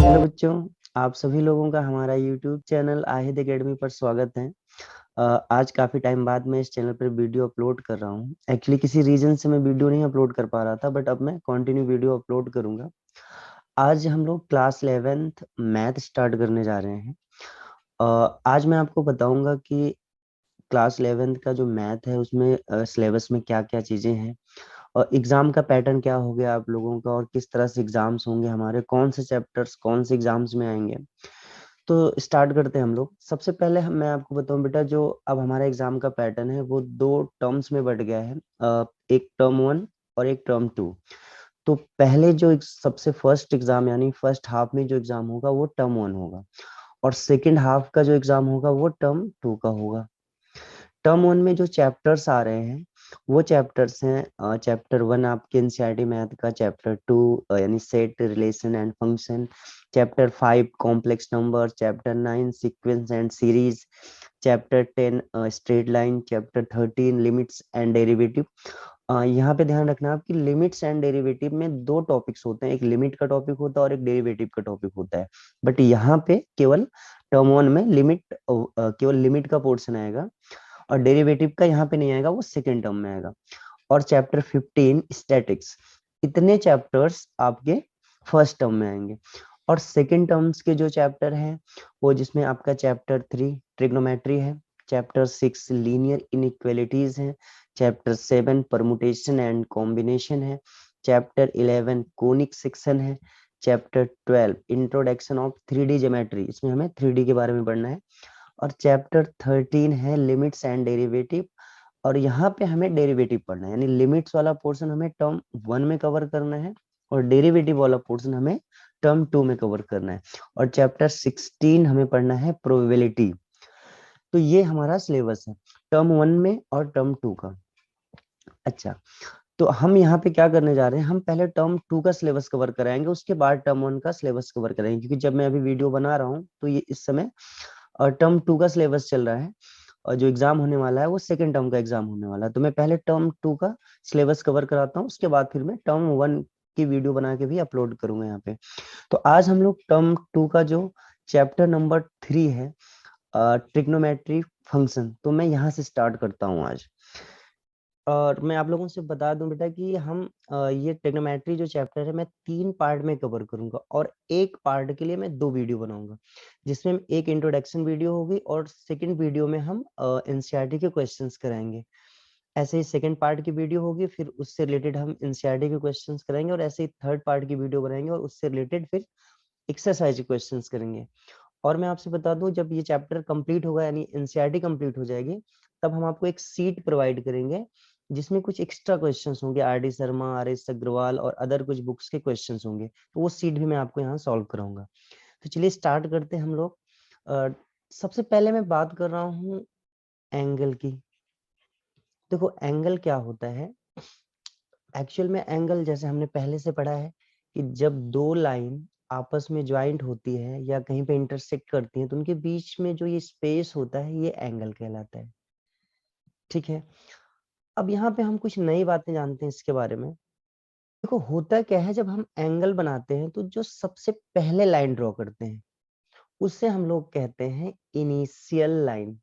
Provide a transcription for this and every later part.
Hello बच्चों, आप सभी लोगों का हमारा यूट्यूब चैनल आहिद एकेडमी पर स्वागत है। आज काफ़ी टाइम बाद मैं इस चैनल पर वीडियो अपलोड कर रहा हूँ। एक्चुअली किसी रीजन से मैं वीडियो नहीं अपलोड कर पा रहा था, बट अब मैं कंटिन्यू वीडियो अपलोड करूँगा। आज हम लोग क्लास 11th मैथ स्टार्ट करने जा रहे हैं। आज मैं आपको बताऊंगा कि क्लास 11th का जो मैथ है उसमें सिलेबस में क्या क्या चीज़ें हैं, और एग्जाम का पैटर्न क्या हो गया आप लोगों का, और किस तरह से एग्जाम्स होंगे हमारे, कौन से चैप्टर्स कौन से एग्जाम्स में आएंगे। तो स्टार्ट करते हैं हम लोग। सबसे पहले मैं आपको बताऊं बेटा, जो अब हमारा एग्जाम का पैटर्न है वो दो टर्म्स में बट गया है। एक टर्म 1 और एक टर्म 2। तो पहले जो सबसे फर्स्ट एग्जाम यानी फर्स्ट हाफ में जो एग्जाम होगा वो टर्म 1 होगा, और सेकेंड हाफ का जो एग्जाम होगा वो टर्म 2 का होगा। टर्म 1 में जो चैप्टर्स आ रहे हैं वो चैप्टर्स हैं, चैप्टर 1 आपके एनसीईआरटी मैथ का, चैप्टर 2 यानी set relation and function, chapter 5 complex number, chapter 9 sequence and series, chapter 10 straight line, chapter 13 limits and derivative. यहाँ पे ध्यान रखना आपकी लिमिट्स एंड डेरिवेटिव में दो टॉपिक्स होते हैं, एक लिमिट का टॉपिक होता है और एक डेरिवेटिव का टॉपिक होता है। बट यहाँ पे केवल टर्म 1 में केवल लिमिट का पोर्शन आएगा, और डेरिवेटिव का यहाँ पे नहीं आएगा, वो सेकेंड टर्म में आएगा। और चैप्टर 15 स्टैटिक्स, इतने चैप्टर्स आपके फर्स्ट टर्म में आएंगे। और सेकेंड टर्म्स के जो चैप्टर हैं वो, जिसमें आपका चैप्टर 3 ट्रिग्नोमेट्री है, चैप्टर 6 लीनियर इनइक्वालिटीज है, चैप्टर 7 परमुटेशन एंड कॉम्बिनेशन है, चैप्टर 11 कोनिक सेक्शन है, chapter 12 introduction of 3D geometry, इसमें हमें 3D के बारे में पढ़ना है, और चैप्टर 13 है लिमिट्स एंड डेरिवेटिव। और यहाँ पे हमें डेरिवेटिव पढ़ना है, यानी लिमिट्स वाला पोर्शन हमें टर्म 1 में कवर करना है, और डेरिवेटिव वाला पोर्शन हमें टर्म 2 में कवर करना है। और चैप्टर 16 हमें पढ़ना है प्रोबेबिलिटी। तो ये हमारा सिलेबस है टर्म 1 में और टर्म 2 का। अच्छा, तो हम यहाँ पे क्या करने जा रहे हैं, हम पहले टर्म 2 का सिलेबस कवर कराएंगे, उसके बाद टर्म 1 का सिलेबस कवर करेंगे, क्योंकि जब मैं अभी वीडियो बना रहा हूँ तो ये इस समय टर्म 2 का सिलेबस चल रहा है, और जो एग्जाम होने वाला है वो सेकेंड टर्म का एग्जाम होने वाला है। तो मैं पहले टर्म 2 का सिलेबस कवर कराता हूँ, उसके बाद फिर मैं टर्म 1 की वीडियो बना के भी अपलोड करूंगा यहाँ पे। तो आज हम लोग टर्म 2 का जो चैप्टर नंबर 3 है, ट्रिग्नोमेट्री फंक्शन, तो मैं यहाँ से स्टार्ट करता हूँ आज। और मैं आप लोगों से बता दूं बेटा कि हम ये ट्रिग्नोमेट्री जो चैप्टर है मैं 3 पार्ट में कवर करूंगा, और एक पार्ट के लिए मैं 2 वीडियो बनाऊंगा, जिसमें एक इंट्रोडक्शन वीडियो होगी और सेकंड वीडियो में हम एनसीईआरटी के क्वेश्चंस कराएंगे। ऐसे ही सेकंड पार्ट की वीडियो होगी, फिर उससे रिलेटेड हम एनसीईआरटी के क्वेश्चंस कराएंगे, और ऐसे ही थर्ड पार्ट की वीडियो बनाएंगे और उससे रिलेटेड फिर एक्सरसाइज क्वेश्चंस करेंगे। और मैं आपसे बता दूं, जब ये चैप्टर कंप्लीट होगा यानी एनसीईआरटी कंप्लीट हो जाएगी, तब हम आपको एक सीट प्रोवाइड करेंगे जिसमें कुछ एक्स्ट्रा क्वेश्चंस होंगे, R D Sharma, R S Agarwal और अदर कुछ बुक्स के क्वेश्चंस होंगे, तो वो सीट भी मैं आपको यहाँ सॉल्व कराऊंगा। तो चलिए स्टार्ट करते हैं हम लोग। सबसे पहले मैं बात कर रहा हूँ एंगल की। देखो एंगल क्या होता है, एक्चुअल में एंगल जैसे हमने पहले से पढ़ा है कि जब दो लाइन आपस में ज्वाइंट होती है या कहीं पे इंटरसेक्ट करती हैं, तो उनके बीच में जो ये स्पेस होता है ये एंगल कहलाता है। ठीक है, अब यहाँ पे हम कुछ नई बातें जानते हैं इसके बारे में। देखो होता क्या है, जब हम एंगल बनाते हैं तो जो सबसे पहले लाइन ड्रॉ करते हैं उससे हम लोग कहते हैं इनिशियल लाइन।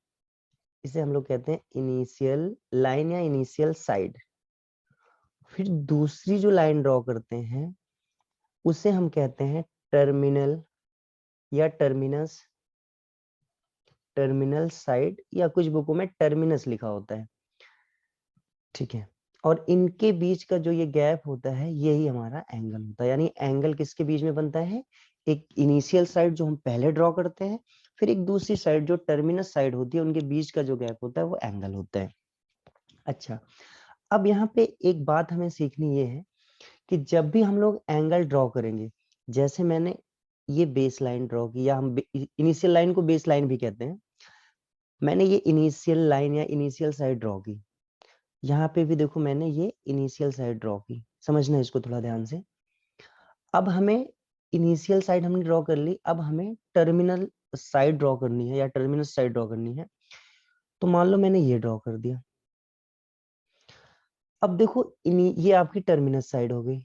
इसे हम लोग कहते हैं इनिशियल लाइन या इनिशियल साइड। फिर दूसरी जो लाइन ड्रॉ करते हैं उसे हम कहते हैं टर्मिनल या टर्मिनस, टर्मिनल साइड, या कुछ बुकों में टर्मिनस लिखा होता है। ठीक है, और इनके बीच का जो ये गैप होता है यही हमारा एंगल होता है। यानी एंगल किसके बीच में बनता है, एक इनिशियल साइड जो हम पहले ड्रॉ करते हैं, फिर एक दूसरी साइड जो टर्मिनस साइड होती है, उनके बीच का जो गैप होता है वो एंगल होता है। अच्छा, अब यहाँ पे एक बात हमें सीखनी ये है कि जब भी हम लोग एंगल ड्रॉ करेंगे, जैसे मैंने ये बेस लाइन ड्रॉ की, या हम इनिशियल लाइन को बेस लाइन भी कहते हैं, मैंने ये इनिशियल लाइन या इनिशियल साइड ड्रॉ की, यहाँ पे भी देखो मैंने ये इनिशियल साइड ड्रॉ की, समझना इसको थोड़ा ध्यान से। अब हमें इनिशियल साइड हमने ड्रॉ कर ली, अब हमें टर्मिनल साइड ड्रॉ करनी है या टर्मिनल साइड ड्रॉ करनी है। तो मान लो मैंने ये ड्रॉ कर दिया। अब देखो ये आपकी टर्मिनस साइड हो गई।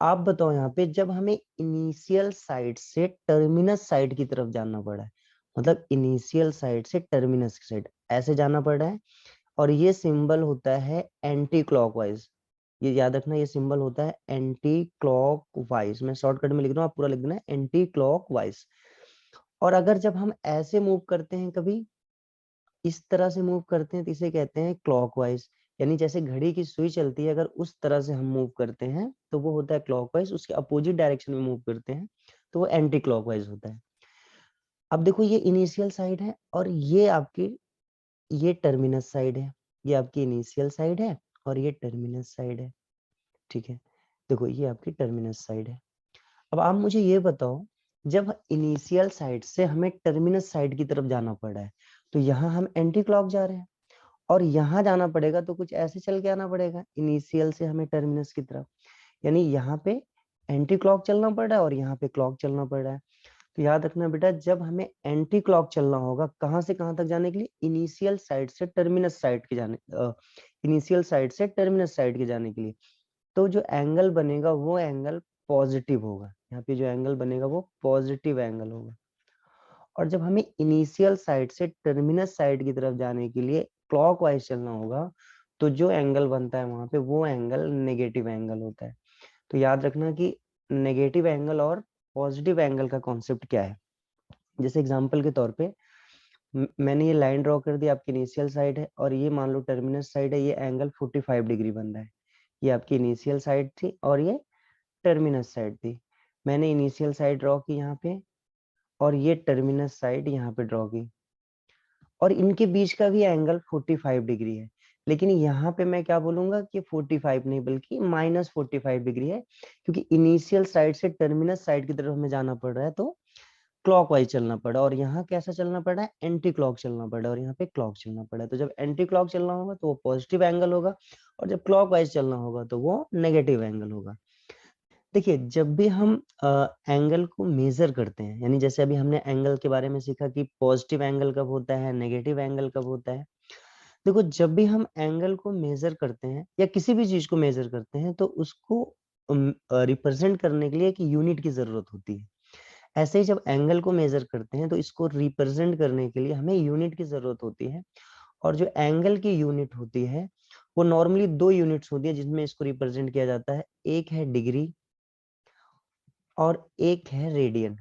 आप बताओ यहाँ पे जब हमें इनिशियल साइड से टर्मिनस साइड की तरफ जाना पड़ा है, मतलब इनिशियल साइड से टर्मिनस की साइड ऐसे जाना पड़ा है, और ये सिंबल होता है एंटी क्लॉकवाइज। ये याद रखना, ये सिंबल होता है एंटी क्लॉकवाइज। मैं शॉर्टकट में लिख रहा हूँ, आप पूरा लिख देना एंटी क्लॉकवाइज। और अगर जब हम ऐसे मूव करते हैं, कभी इस तरह से मूव करते हैं, तो इसे कहते हैं क्लॉकवाइज। यानी जैसे घड़ी की सुई चलती है, अगर उस तरह से हम मूव करते हैं तो वो होता है क्लॉकवाइज। उसके अपोजिट डायरेक्शन में मूव करते हैं तो वो एंटी क्लॉकवाइज होता है। अब देखो, ये इनिशियल साइड है और ये आपकी ये टर्मिनस साइड है। ये आपकी इनिशियल साइड है और ये टर्मिनस साइड है। ठीक है, देखो ये आपकी टर्मिनस साइड है। अब आप मुझे ये बताओ, जब इनिशियल साइड से हमें टर्मिनस साइड की तरफ जाना पड़ा है, तो यहाँ हम एंटी क्लॉक जा रहे हैं, और यहाँ जाना पड़ेगा तो कुछ ऐसे चल के आना पड़ेगा इनिशियल से हमें टर्मिनस की तरफ। यानी यहाँ पे एंटी क्लॉक चलना पड़ रहा है और यहाँ पे क्लॉक चलना पड़ रहा है। तो याद रखना बेटा, जब हमें एंटी क्लॉक चलना होगा कहाँ से कहाँ तक जाने के लिए, इनिशियल साइड से टर्मिनस साइड के जाने इनिशियल साइड से टर्मिनस साइड के जाने के लिए, तो जो एंगल बनेगा वो एंगल पॉजिटिव होगा। यहाँ पे जो एंगल बनेगा वो पॉजिटिव एंगल होगा। और जब हमें इनिशियल साइड से टर्मिनस साइड की तरफ जाने के लिए क्लॉकवाइज चलना होगा, तो जो एंगल बनता है वहां पे वो एंगल नेगेटिव एंगल होता है। तो याद रखना कि नेगेटिव एंगल और पॉजिटिव एंगल का कॉन्सेप्ट क्या है। जैसे एग्जांपल के तौर पे मैंने ये लाइन ड्रॉ कर दी, आपकी इनिशियल साइड है और ये मान लो टर्मिनस साइड है, ये एंगल 45 डिग्री बन रहा है। ये आपकी इनिशियल साइड थी और ये टर्मिनस साइड थी। मैंने इनिशियल साइड ड्रॉ की यहाँ पे और ये टर्मिनस साइड यहाँ पे ड्रॉ की, और इनके बीच का भी एंगल 45 डिग्री है। लेकिन यहाँ पे मैं क्या बोलूंगा कि 45 नहीं बल्कि -45 डिग्री है, क्योंकि इनिशियल साइड से टर्मिनस साइड की तरफ हमें जाना पड़ रहा है तो क्लॉकवाइज चलना पड़ा, और यहाँ कैसा चलना पड़ा है, एंटी क्लॉक चलना पड़ा, और यहाँ पे क्लॉक चलना पड़ा। तो जब एंटी क्लॉक चलना होगा तो वो पॉजिटिव एंगल होगा, और जब क्लॉकवाइज चलना होगा तो वो नेगेटिव एंगल होगा। देखिए, जब भी हम एंगल को मेजर करते हैं, यानी जैसे अभी हमने एंगल के बारे में सीखा कि पॉजिटिव एंगल कब होता है, नेगेटिव एंगल कब होता है। देखो, जब भी हम एंगल को मेजर करते हैं या किसी भी चीज को मेजर करते हैं, तो उसको रिप्रेजेंट करने के लिए एक यूनिट की जरूरत होती है। ऐसे ही जब एंगल को मेजर करते हैं तो इसको रिप्रेजेंट करने के लिए हमें यूनिट की जरूरत होती है। और जो एंगल की यूनिट होती है वो नॉर्मली दो यूनिट्स होती है जिसमें इसको रिप्रेजेंट किया जाता है। एक है डिग्री और एक है रेडियन।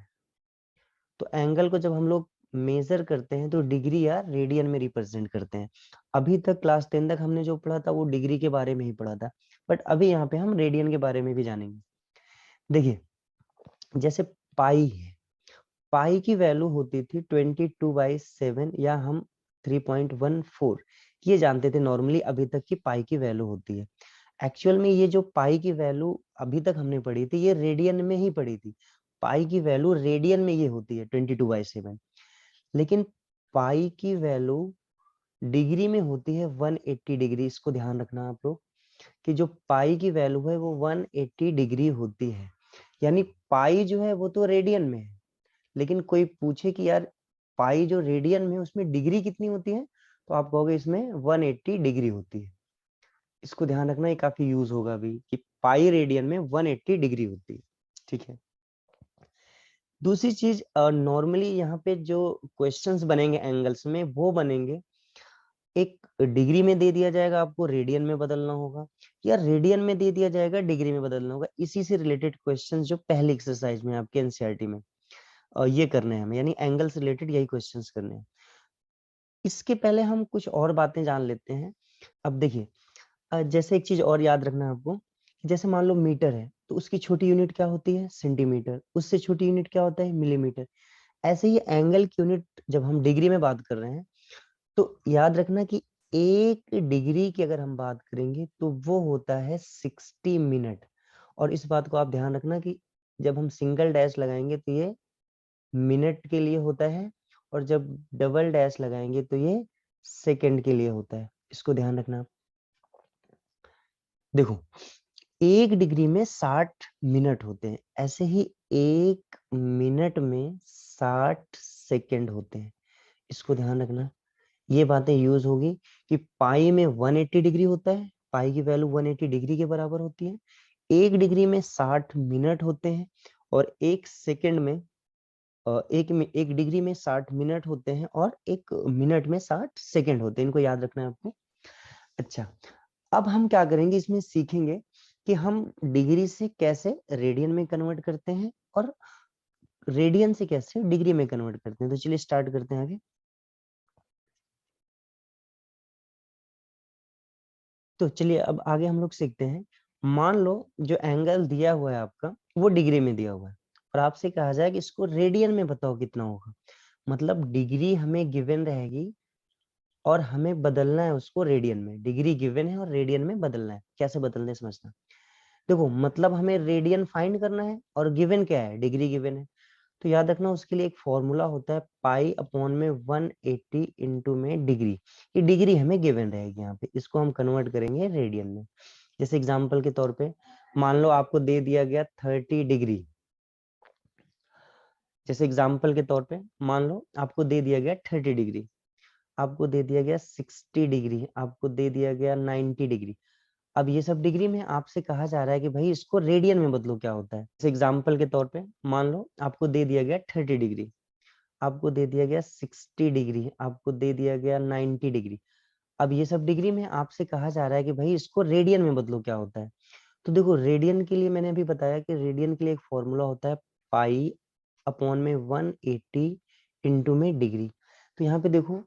तो एंगल को जब हम लोग मेजर करते हैं तो डिग्री या रेडियन में रिप्रेजेंट करते हैं। अभी तक क्लास 10 तक हमने जो पढ़ा था वो डिग्री के बारे में ही पढ़ा था, बट अभी यहाँ पे हम रेडियन के बारे में भी जानेंगे। देखिए, जैसे पाई है, पाई की वैल्यू होती थी 22/7 या हम 3.14, ये जानते थे नॉर्मली अभी तक की पाई की वैल्यू होती है। एक्चुअल में ये जो पाई की वैल्यू अभी तक हमने पढ़ी थी ये रेडियन में ही पढ़ी थी। पाई की वैल्यू रेडियन में ये होती है 22/7, लेकिन पाई की वैल्यू डिग्री में होती है 180 डिग्री। इसको ध्यान रखना आप लोग कि जो पाई की वैल्यू है वो 180 डिग्री होती है। यानी पाई जो है वो तो रेडियन में है, लेकिन कोई पूछे कि यार पाई जो रेडियन में है उसमें डिग्री कितनी होती है, तो आप कहोगे इसमें 180 डिग्री होती है। इसको ध्यान रखना, ये काफी यूज होगा अभी कि पाई रेडियन में 180 डिग्री होती है। ठीक है, दूसरी चीज, नॉर्मली यहाँ पे जो क्वेश्चंस बनेंगे एंगल्स में वो बनेंगे, एक डिग्री में दे दिया जाएगा आपको, रेडियन में बदलना होगा, या रेडियन में दे दिया जाएगा, डिग्री में बदलना होगा। इसी से रिलेटेड क्वेश्चंस जो पहली एक्सरसाइज में आपके एनसीईआरटी में ये करने हैं हमें, यानी एंगल से रिलेटेड यही क्वेश्चंस करने हैं। इसके पहले हम कुछ और बातें जान लेते हैं। अब देखिए, जैसे एक चीज और याद रखना है आपको, जैसे मान लो मीटर है तो उसकी छोटी यूनिट क्या होती है, सेंटीमीटर। उससे छोटी यूनिट क्या होता है, मिलीमीटर। ऐसे ही एंगल की यूनिट जब हम डिग्री में बात कर रहे हैं तो याद रखना कि 1 डिग्री की अगर हम बात करेंगे तो वो होता है 60 मिनट। और इस बात को आप ध्यान रखना कि जब हम सिंगल डैश लगाएंगे तो ये मिनट के लिए होता है, और जब डबल डैश लगाएंगे तो ये सेकंड के लिए होता है। इसको ध्यान रखना। देखो, 1 डिग्री में 60 मिनट होते हैं, ऐसे ही 1 मिनट में 60 सेकंड होते हैं। इसको ध्यान रखना, ये बातें यूज होगी कि पाई में 180 डिग्री होता है, पाई की वैल्यू 180 डिग्री के बराबर होती है। 1 डिग्री में 60 मिनट होते हैं और 1 सेकंड में एक डिग्री में 60 मिनट होते हैं और 1 मिनट में 60 सेकंड होते हैं। इनको याद रखना है आपको। अच्छा, अब हम क्या करेंगे, इसमें सीखेंगे कि हम डिग्री से कैसे रेडियन में कन्वर्ट करते हैं और रेडियन से कैसे डिग्री में कन्वर्ट करते हैं। तो चलिए स्टार्ट करते हैं आगे। तो चलिए अब आगे हम लोग सीखते हैं। मान लो जो एंगल दिया हुआ है आपका वो डिग्री में दिया हुआ है और आपसे कहा जाए कि इसको रेडियन में बताओ कितना होगा। मतलब डिग्री हमें गिवन रहेगी और हमें बदलना है उसको रेडियन में। डिग्री गिवन है और रेडियन में बदलना है। कैसे बदलना है समझना। देखो मतलब हमें रेडियन फाइंड करना है और गिवन क्या है, डिग्री गिवन है। तो याद रखना उसके लिए एक फॉर्मूला होता है पाई अपॉन में 180 इंटू में डिग्री। ये डिग्री हमें गिवन रहेगी यहाँ पे, इसको हम कन्वर्ट करेंगे रेडियन में। जैसे एग्जांपल के तौर पे मान लो आपको दे दिया गया 30 डिग्री। जैसे एग्जांपल के तौर पे मान लो आपको दे दिया गया 30 डिग्री, आपको दे दिया गया 60 डिग्री, आपको दे दिया गया 90 डिग्री। अब ये सब डिग्री में आपसे कहा जा रहा है कि भाई इसको रेडियन में बदलो क्या होता है। जैसे एग्जांपल के तौर पे मान लो आपको दे दिया गया 30 डिग्री, आपको दे दिया गया 60 डिग्री, आपको दे दिया गया 90 डिग्री। अब ये सब डिग्री में आपसे कहा जा रहा है कि भाई इसको रेडियन में बदलो क्या होता है। तो देखो रेडियन के लिए मैंने अभी बताया कि रेडियन के लिए एक फॉर्मूला होता है पाई अपॉन में 180 इंटू में डिग्री। तो यहाँ पे देखो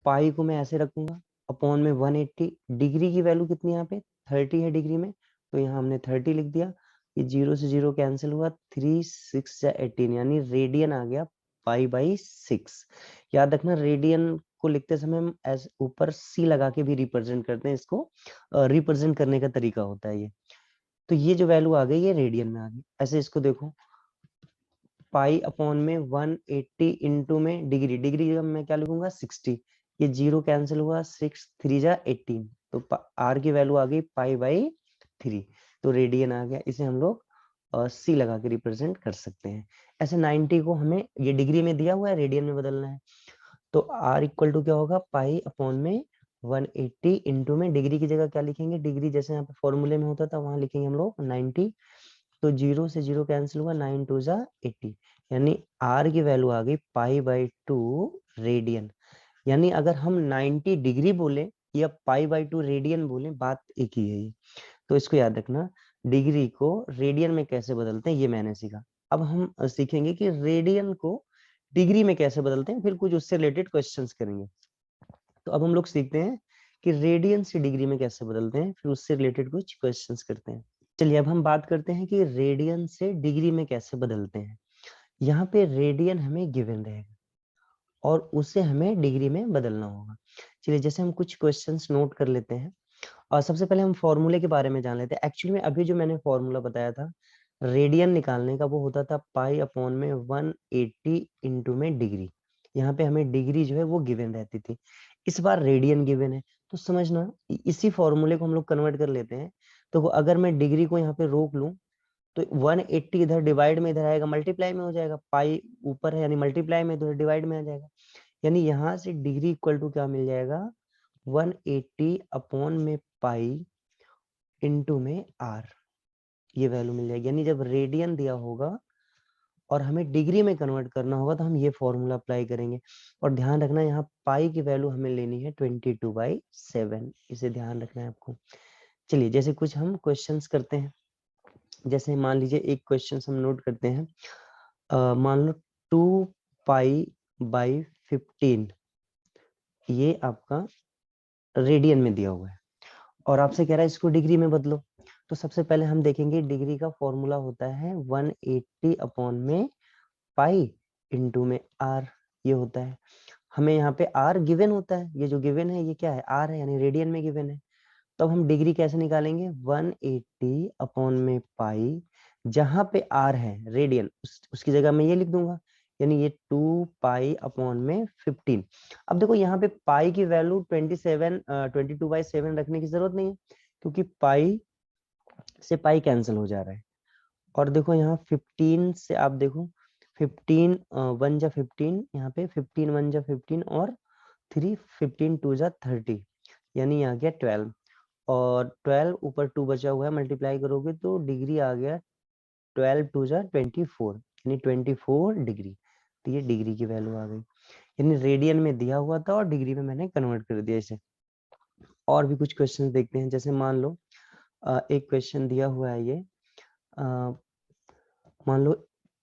पाई को मैं ऐसे रखूंगा अपॉन में 180। डिग्री की वैल्यू कितनी है यहाँ पे 30 है डिग्री में, तो यहाँ हमने 30 लिख दिया। ये 0 से 0 कैंसिल हुआ, 3 6 या 18 यानी रेडियन आ गया पाई बाई 6। याद रखना रेडियन को लिखते समय हम ऐसे ऊपर सी लगा के भी रिप्रेजेंट करते हैं, इसको रिप्रेजेंट करने का तरीका होता है ये। तो ये जो वैल्यू आ गई ये रेडियन में आ गई। ऐसे इसको देखो पाई अपॉन में 180 इंटू में डिग्री, डिग्री जब मैं क्या लिखूंगा 60, ये 0 कैंसिल हुआ, 6 3 जा 18, तो आर की वैल्यू आ गई पाई बाई 3। तो रेडियन आ गया, इसे हम लोग सी लगा के रिप्रेजेंट कर सकते हैं। ऐसे 90 को हमें ये डिग्री में दिया हुआ है, रेडियन में बदलना है। तो आर इक्वल टू क्या होगा पाई अपॉन में 180 इंटू में डिग्री की जगह क्या लिखेंगे, डिग्री जैसे यहाँ पे फॉर्मूले में होता था वहां लिखेंगे हम लोग 90। तो 0 से 0 कैंसिल हुआ, 9 2 जा 80, यानी आर की वैल्यू आ गई पाई बाई 2 रेडियन। यानी अगर हम 90 डिग्री बोले या पाई बाई 2 रेडियन बोले बात एक ही है ये। तो इसको याद रखना डिग्री को रेडियन में कैसे बदलते हैं ये मैंने सीखा। अब हम सीखेंगे कि रेडियन को डिग्री में कैसे बदलते हैं, फिर कुछ उससे रिलेटेड क्वेश्चंस करेंगे। तो अब हम लोग सीखते हैं कि रेडियन से डिग्री में कैसे बदलते हैं, फिर उससे रिलेटेड कुछ क्वेश्चंस करते हैं। चलिए अब हम बात करते हैं कि रेडियन से डिग्री में कैसे बदलते हैं। यहाँ पे रेडियन हमें गिवन रहेगा और उसे हमें डिग्री में बदलना होगा। चलिए जैसे हम कुछ क्वेश्चंस नोट कर लेते हैं और सबसे पहले हम फॉर्मूले के बारे में जान लेते हैं। एक्चुअली में अभी जो मैंने फॉर्मूला बताया था रेडियन निकालने का वो होता था पाई अपॉन में 180 इंटू में डिग्री। यहाँ पे हमें डिग्री जो है वो गिवन रहती थी, इस बार रेडियन गिवन है। तो समझना इसी फॉर्मूले को हम लोग कन्वर्ट कर लेते हैं। तो अगर मैं डिग्री को यहाँ पे रोक लूं तो 180 इधर डिवाइड में इधर आएगा, मल्टीप्लाई में हो जाएगा, पाई ऊपर है यानी मल्टीप्लाई में, इधर डिवाइड में आ जाएगा। यानी यहाँ से डिग्री इक्वल टू क्या मिल जाएगा 180 अपॉन में पाई इंटू में आर, ये वैल्यू मिल जाएगी। यानी जब रेडियन दिया होगा और हमें डिग्री में कन्वर्ट करना होगा तो हम ये फॉर्मूला अप्लाई करेंगे। और ध्यान रखना यहाँ पाई की वैल्यू हमें लेनी है 22/7, इसे ध्यान रखना है आपको। चलिए जैसे कुछ हम क्वेश्चंस करते हैं। जैसे मान लीजिए एक क्वेश्चन हम नोट करते हैं। मान लो 2 पाई/15 ये आपका रेडियन में दिया हुआ है और आपसे कह रहा है इसको डिग्री में बदलो। तो सबसे पहले हम देखेंगे डिग्री का फॉर्मूला होता है 180 अपॉन में पाई इंटू में आर, ये होता है। हमें यहाँ पे आर गिवन होता है, ये जो गिवन है ये क्या है आर है यानी रेडियन में गिवन है। तो अब हम डिग्री कैसे निकालेंगे 180 अपॉन में पाई, जहां पे आर है रेडियन उसकी जगह मैं ये लिख दूंगा, यानी ये 2 पाई अपॉन में 15। अब देखो यहाँ पे पाई की वैल्यू 22/7 रखने की जरूरत नहीं है क्योंकि पाई से पाई कैंसिल हो जा रहा है। और देखो यहाँ 15 से आप देखो 15 1 जा 15, यहाँ पे 15 1 जा 15 और 3 15 2 जा 30, यानी आ गया 12। और 12 ऊपर 2 बचा हुआ है, मल्टीप्लाई करोगे तो डिग्री आ गया 12 2 जा 24, यानी 24 डिग्री। तो ये डिग्री की वैल्यू आ गई, यानी रेडियन में दिया हुआ था और डिग्री में मैंने कन्वर्ट कर दिया इसे। और भी कुछ क्वेश्चन देखते हैं, जैसे मान लो एक क्वेश्चन दिया हुआ है ये, मान लो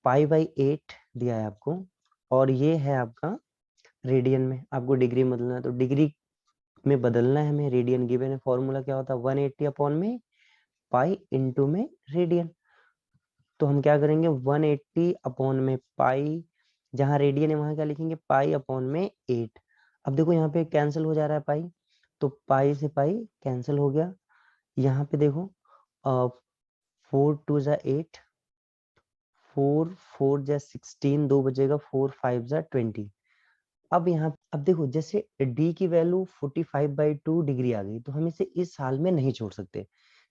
π/8 दिया है आपको, और ये है आपका रेडियन में, आपको डिग्री में बदलना है, तो डिग्री में बदलना है हमें, रेडियन गिवन है, फॉर्मूला क्या होता है 180 अपॉन में पाई इंटू में रेडियन। तो हम क्या करेंगे 180 अपॉन में पाई, जहां रेडियन है वहां क्या लिखेंगे पाई अपॉन में 8। अब देखो यहाँ पे कैंसिल हो जा रहा है पाई, तो पाई से पाई कैंसिल हो गया। यहाँ पे देखो 4 2 जा 8, 4 4 जा 16, 2 बचेगा, 4 5 जा 20। अब यहाँ अब देखो जैसे d की वैल्यू 45/2 डिग्री आ गई, तो हम इसे इस हाल में नहीं छोड़ सकते।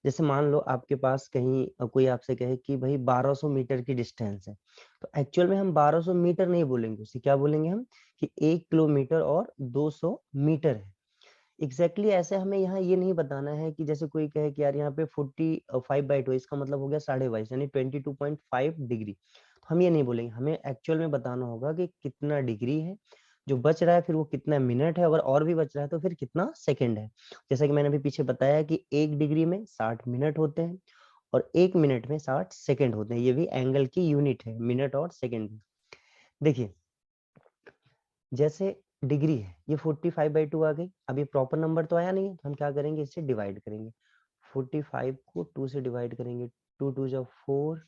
जैसे मान लो आपके पास कहीं कोई आपसे कहे कि भाई 1200 मीटर की डिस्टेंस है, तो एक्चुअल में हम 1200 मीटर नहीं बोलेंगे, उसे क्या बोलेंगे हम कि 1 किलोमीटर और 200 मीटर है। एग्जैक्टली ऐसे हमें यहाँ ये नहीं बताना है कि जैसे कोई कहे कि यार यहाँ पे 45/2, इसका मतलब हो गया 22.5 यानी 22.5 डिग्री। तो हम ये नहीं बोलेंगे, हमें एक्चुअल में बताना होगा कि कितना डिग्री है जो बच रहा है, फिर वो कितना मिनट है, अगर और भी बच रहा है तो फिर कितना सेकंड है। जैसा कि मैंने अभी पीछे बताया कि 1 डिग्री में 60 मिनट होते हैं और 1 मिनट में 60 सेकंड होते हैं, ये भी एंगल की यूनिट है, मिनट और सेकंड। देखिए जैसे डिग्री है ये 45/2 आ गई, अब ये प्रॉपर नंबर तो आया नहीं है, तो हम क्या करेंगे इससे डिवाइड करेंगे, 45 को 2 से डिवाइड करेंगे, 2 2 जा 4,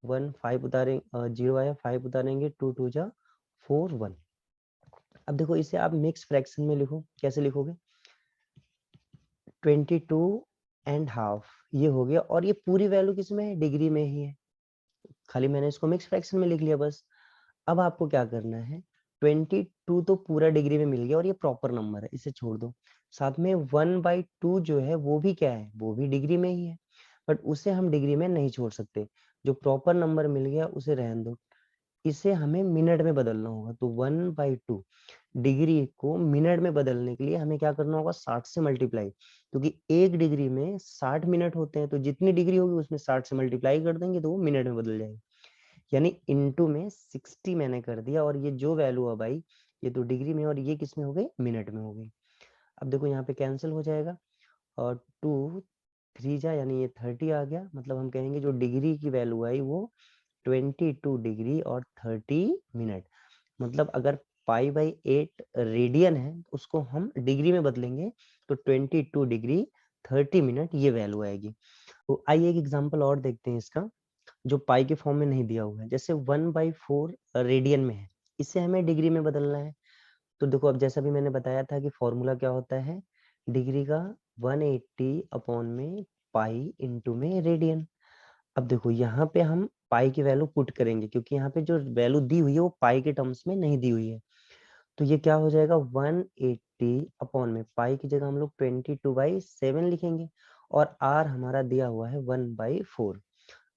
1 5 उतारेंगे, 0 आया, 5 उतारेंगे, 2 2 जा 4 1। अब देखो इसे आप मिक्स फ्रैक्शन में लिखो, कैसे लिखोगे 22.5 ये हो गया, और ये पूरी वैल्यू किसमें है डिग्री में ही है, खाली मैंने इसको मिक्स फ्रैक्शन में लिख लिया बस। अब आपको क्या करना है 22 तो पूरा डिग्री में मिल गया और ये प्रॉपर नंबर है, इसे छोड़ दो। साथ में 1/2 जो है वो भी क्या है, वो भी डिग्री में ही है, बट उसे हम डिग्री में नहीं छोड़ सकते। जो प्रॉपर नंबर मिल गया उसे रहने दो, इसे हमें मिनट में बदलना होगा। तो 1/2 डिग्री को मिनट में बदलने के लिए हमें क्या करना होगा 60 से मल्टीप्लाई, क्योंकि 1 डिग्री में 60 मिनट होते हैं, तो जितनी डिग्री होगी उसमें 60 से मल्टीप्लाई कर देंगे तो वो मिनट में बदल जाएगी, यानी इनटू में 60 मैंने कर दिया, और ये जो वैल्यू है भाई ये तो डिग्री में और ये किस में हो गई मिनट में हो गई। अब देखो यहाँ पे कैंसिल हो जाएगा और 2 3 जा यानी ये 30 आ गया, मतलब हम कहेंगे जो डिग्री की वैल्यू आई वो 22 डिग्री और 30 मिनट। मतलब अगर π/8 रेडियन है तो उसको हम डिग्री में बदलेंगे तो 22 डिग्री 30 मिनट ये वैल्यू आएगी। तो आइए एक एग्जांपल और देखते हैं इसका, जो पाई के फॉर्म में नहीं दिया हुआ है। जैसे 1/4 रेडियन में है, इसे हमें डिग्री में बदलना है। तो देखो अब जैसा भी मैंने बताया था कि फॉर्मूला क्या होता है डिग्री का 180 अपॉन में पाई इंटू में रेडियन। अब देखो यहाँ पे हम पाई की वैल्यू पुट करेंगे, क्योंकि यहाँ पे जो वैल्यू दी हुई है वो पाई के टर्म्स में नहीं दी हुई है। तो ये क्या हो जाएगा 180 अपॉन में पाई की जगह हम लोग 22/7 लिखेंगे, और आर हमारा दिया हुआ है 1/4।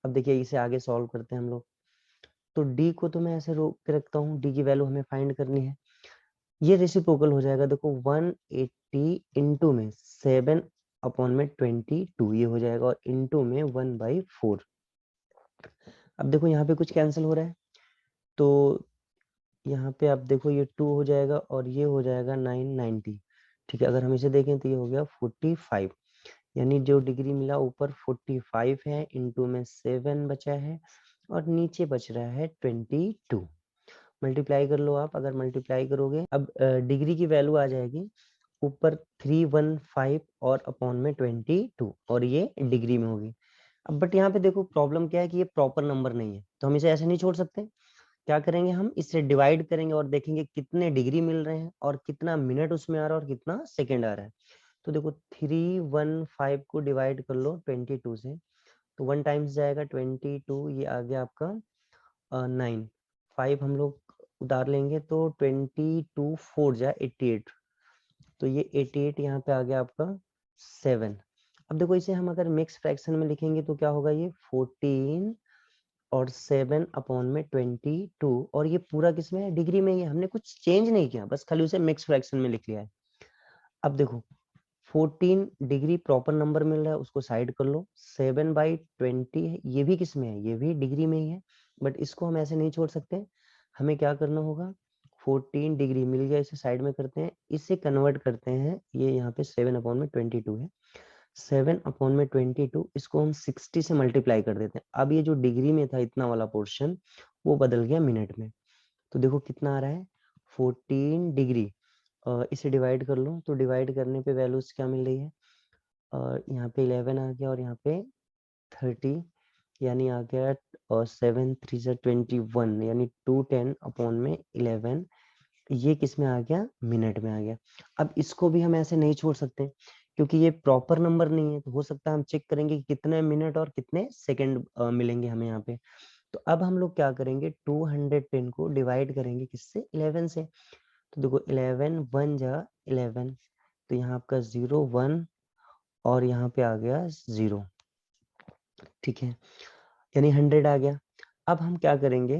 अब देखिए इसे आगे सॉल्व करते हैं हम लोग। तो डी को तो मैं ऐसे रोक के रखता हूँ, डी की वैल्यू हमें फाइंड करनी है। ये रेसिप्रोकल हो जाएगा, देखो 180 इंटू में 7 अपॉन में 22 ये हो जाएगा, और इंटू में 1/4। अब देखो यहाँ पे कुछ कैंसिल हो रहा है, तो यहाँ पे आप देखो ये 2 हो जाएगा और ये हो जाएगा 990। ठीक है, अगर हम इसे देखें तो ये हो गया 45, यानी जो डिग्री मिला ऊपर 45 है, इंटू में 7 बचा है और नीचे बच रहा है 22। मल्टीप्लाई कर लो आप, अगर मल्टीप्लाई करोगे अब डिग्री की वैल्यू आ जाएगी ऊपर 315 और अपॉन में 22, और ये डिग्री में होगी। अब बट यहाँ पे देखो प्रॉब्लम क्या है कि ये प्रॉपर नंबर नहीं है, तो हम इसे ऐसे नहीं छोड़ सकते। क्या करेंगे हम इससे डिवाइड करेंगे और देखेंगे कितने डिग्री मिल रहे हैं और कितना मिनट उसमें आ रहा है और कितना सेकेंड आ रहा है। तो देखो 315 को डिवाइड कर लो 22 से, तो 1 टाइम्स जाएगा 22, ये आ गया आपका 9, 5 हम लोग उतार लेंगे तो 22 4 जा 88, तो ये 88 यहाँ पे आ गया आपका 7। अब देखो इसे हम अगर मिक्स फ्रैक्शन में लिखेंगे तो क्या होगा ये 14 और 7 अपॉन में 22, और ये पूरा किसमें है डिग्री में ही है, हमने कुछ चेंज नहीं किया, बस खाली उसे मिक्स फ्रैक्शन में लिख लिया है। अब देखो 14 डिग्री प्रॉपर नंबर मिल रहा है, उसको साइड कर लो। 7/20 है, ये भी किस में है, ये भी डिग्री में ही है, बट इसको हम ऐसे नहीं छोड़ सकते। हमें क्या करना होगा, 14 डिग्री मिल गया, इसे साइड में करते हैं, इसे कन्वर्ट करते हैं, ये यहाँ पे 7/22 है। 7/22 इसको हम 60 से मल्टीप्लाई कर देते हैं। अब ये जो डिग्री में था इतना वाला पोर्शन, वो बदल गया मिनट में। तो देखो कितना आ रहा है, 14 डिग्री। इसे डिवाइड कर लो, तो डिवाइड करने पे वैल्यूज क्या मिल रही है, यहाँ पे 11 आ गया और यहाँ पे 30, यानी आ गया 7×3 = 21, यानी 210/11। ये किस में आ गया, मिनट में आ गया। अब इसको भी हम ऐसे नहीं छोड़ सकते, क्योंकि ये प्रॉपर नंबर नहीं है, तो हो सकता है हम चेक करेंगे कि कितने मिनट और कितने सेकंड मिलेंगे हमें यहाँ पे। तो अब हम लोग क्या करेंगे, 210 को डिवाइड करेंगे किससे, 11 से। तो देखो 11 1 जा 11, तो यहाँ आपका 0 1 और यहाँ पे आ गया 0, ठीक है, यानी 100 आ गया। अब हम क्या करेंगे,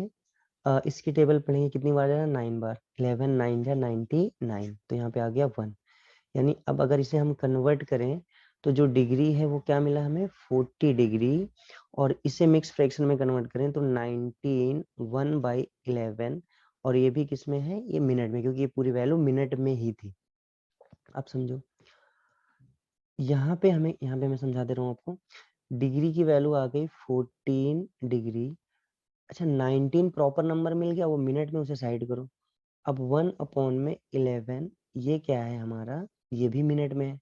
इसकी टेबल पढ़ेंगे, कितनी बार जा रहा है, 9 बार। 11 9 जा 99, तो यहाँ पे आ गया 1। यानी अब अगर इसे हम कन्वर्ट करें, तो जो डिग्री है वो क्या मिला हमें, 40 डिग्री, और इसे मिक्स फ्रैक्शन में कन्वर्ट करें तो 19 1/11, और ये भी किस में है, ये मिनट में, क्योंकि ये पूरी वैल्यू मिनट में ही थी। आप समझो, यहाँ पे मैं समझा दे रहा हूँ आपको। डिग्री की वैल्यू आ गई 14 डिग्री। अच्छा, 19 प्रॉपर नंबर मिल गया, वो मिनट में, उसे साइड करो। अब 1/11 ये क्या है हमारा, ये भी मिनट में है,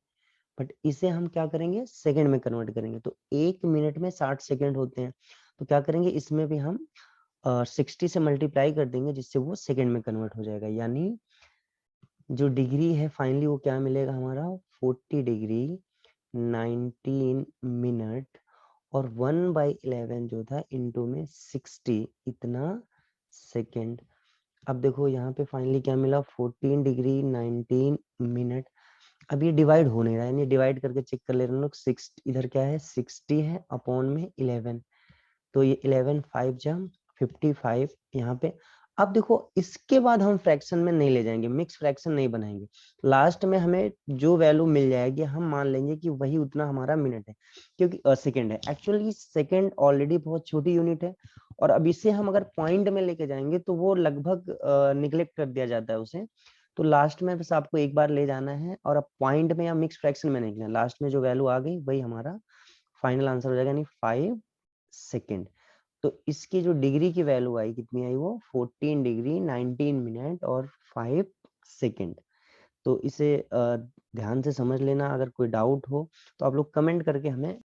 बट इसे हम क्या करेंगे, सेकंड में कन्वर्ट करेंगे। तो 1 मिनट में 60 सेकंड होते हैं, तो क्या करेंगे, इसमें भी हम 60 से मल्टीप्लाई कर देंगे, जिससे वो सेकंड में कन्वर्ट हो जाएगा। यानी जो डिग्री है फाइनली वो क्या मिलेगा हमारा, 40 डिग्री 19 मिनट, और 1/11 जो था इंटू में 60, इतना सेकंड। अब देखो यहाँ पे फाइनली क्या मिला, 14 डिग्री 19 मिनट। अब ये डिवाइड हो नहीं रहा है, यानी डिवाइड करके चेक कर ले रहे हैं लोग। 6 इधर क्या है, 60 है, अपॉन में 11, तो ये 11 5 जम 55 यहाँ पे। अब देखो इसके बाद हम फ्रैक्शन में नहीं ले जाएंगे, मिक्स फ्रैक्शन नहीं बनाएंगे। लास्ट में हमें जो वैल्यू मिल जाएगी हम मान लेंगे कि वही उतना हमारा मिनट है, क्योंकि सेकंड है। एक्चुअली सेकंड ऑलरेडी बहुत छोटी यूनिट है, और अब इसे हम अगर पॉइंट में लेके जाएंगे तो वो लगभग निग्लेक्ट कर दिया जाता है उसे। तो लास्ट में बस आपको एक बार ले जाना है, और अब पॉइंट में या मिक्स फ्रैक्शन में नहीं, लास्ट में जो वैल्यू आ गई वही हमारा फाइनल आंसर हो जाएगा, यानी 5 सेकेंड। तो इसकी जो डिग्री की वैल्यू आई, कितनी आई, वो 14 डिग्री 19 मिनट और 5 सेकेंड। तो इसे ध्यान से समझ लेना। अगर कोई डाउट हो तो आप लोग कमेंट करके हमें